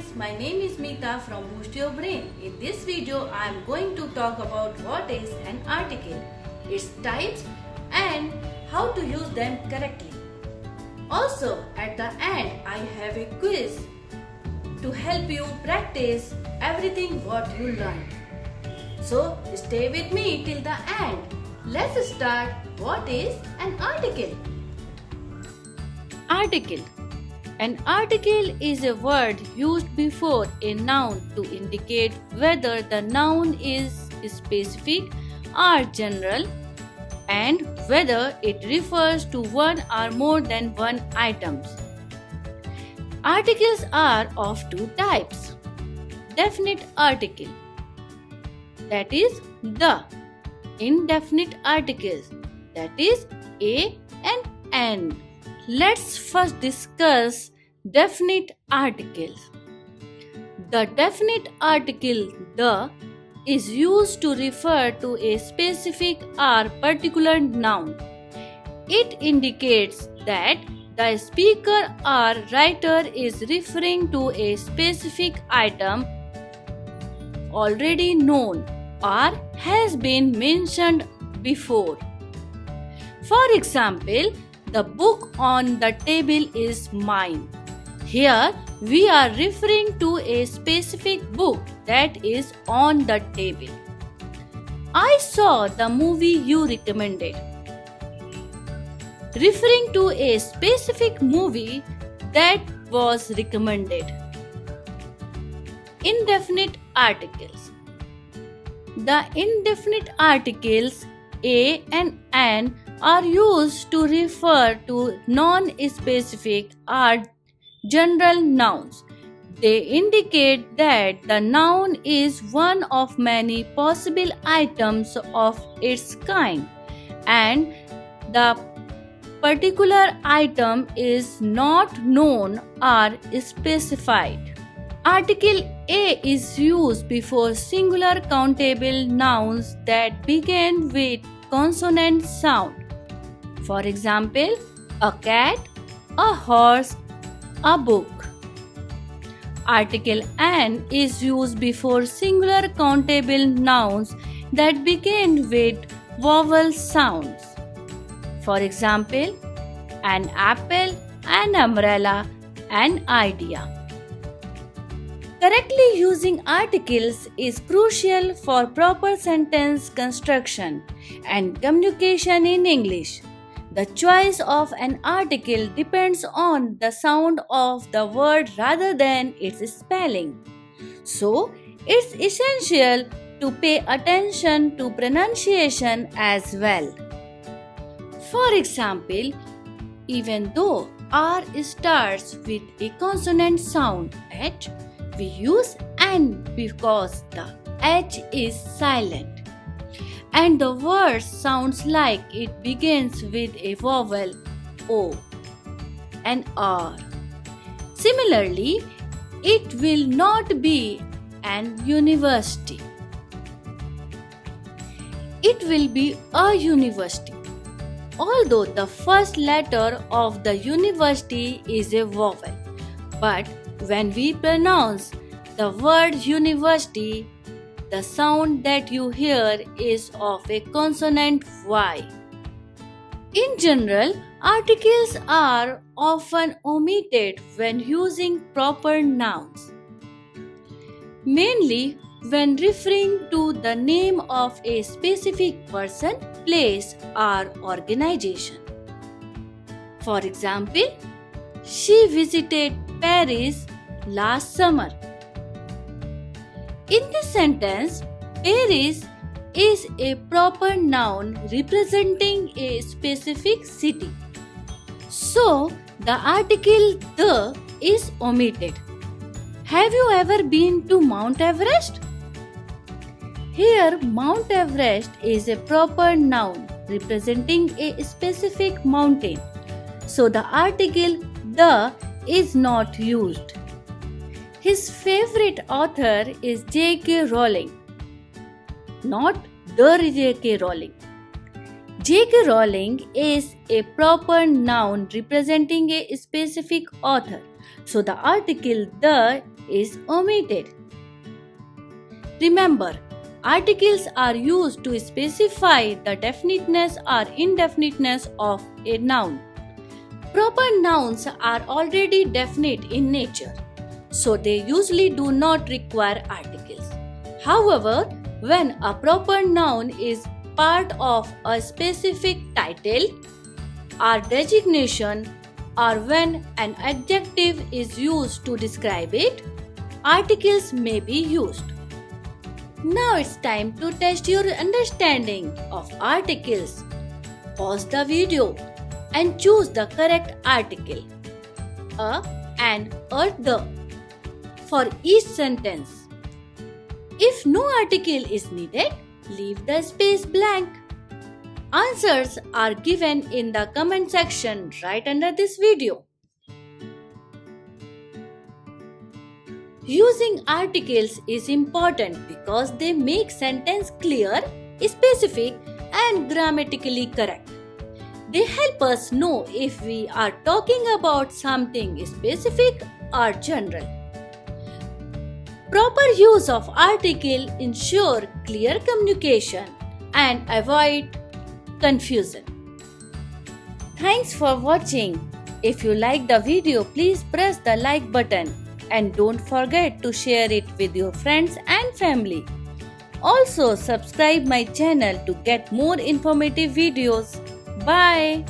friends, my name is Meeta from Boost Your Brain. In this video, I am going to talk about what is an article, its types and how to use them correctly. Also, at the end, I have a quiz to help you practice everything what you learned. So, stay with me till the end. Let's start. What is an article? Article. An article is a word used before a noun to indicate whether the noun is specific or general and whether it refers to one or more than one items. Articles are of two types. Definite article, that is the. Indefinite articles, that is a and an. Let's first discuss definite articles. The definite article the is used to refer to a specific or particular noun. It indicates that the speaker or writer is referring to a specific item already known or has been mentioned before. For example, the book on the table is mine. Here we are referring to a specific book that is on the table. I saw the movie you recommended, referring to a specific movie that was recommended. Indefinite articles. The indefinite articles a and an are used to refer to non-specific or general nouns. They indicate that the noun is one of many possible items of its kind and the particular item is not known or specified. Article a is used before singular countable nouns that begin with consonant sound. For example, a cat, a horse, a book. Article an is used before singular countable nouns that begin with vowel sounds. For example, an apple, an umbrella, an idea. Correctly using articles is crucial for proper sentence construction and communication in English. The choice of an article depends on the sound of the word rather than its spelling. So, it's essential to pay attention to pronunciation as well. For example, even though R starts with a consonant sound H, we use N because the H is silent and the word sounds like it begins with a vowel O and R. Similarly, it will not be an university. It will be a university, although the first letter of the university is a vowel. But when we pronounce the word university, the sound that you hear is of a consonant Y. In general, articles are often omitted when using proper nouns, mainly when referring to the name of a specific person, place, or organization. For example, she visited Paris last summer. In this sentence, Paris is a proper noun representing a specific city. So, the article the is omitted. Have you ever been to Mount Everest? Here, Mount Everest is a proper noun representing a specific mountain. So, the article the is not used. His favorite author is J.K. Rowling, not the J.K. Rowling. J.K. Rowling is a proper noun representing a specific author. So the article the is omitted. Remember, articles are used to specify the definiteness or indefiniteness of a noun. Proper nouns are already definite in nature, so they usually do not require articles. However, when a proper noun is part of a specific title or designation, or when an adjective is used to describe it, articles may be used. Now it's time to test your understanding of articles. Pause the video and choose the correct article, a, an, or the, for each sentence. If no article is needed, leave the space blank. Answers are given in the comment section right under this video. Using articles is important because they make sentence clear, specific, and grammatically correct. They help us know if we are talking about something specific or general. Proper use of article ensure clear communication and avoid confusion. Thanks for watching. If you like the video, please press the like button and don't forget to share it with your friends and family. Also subscribe my channel to get more informative videos. Bye.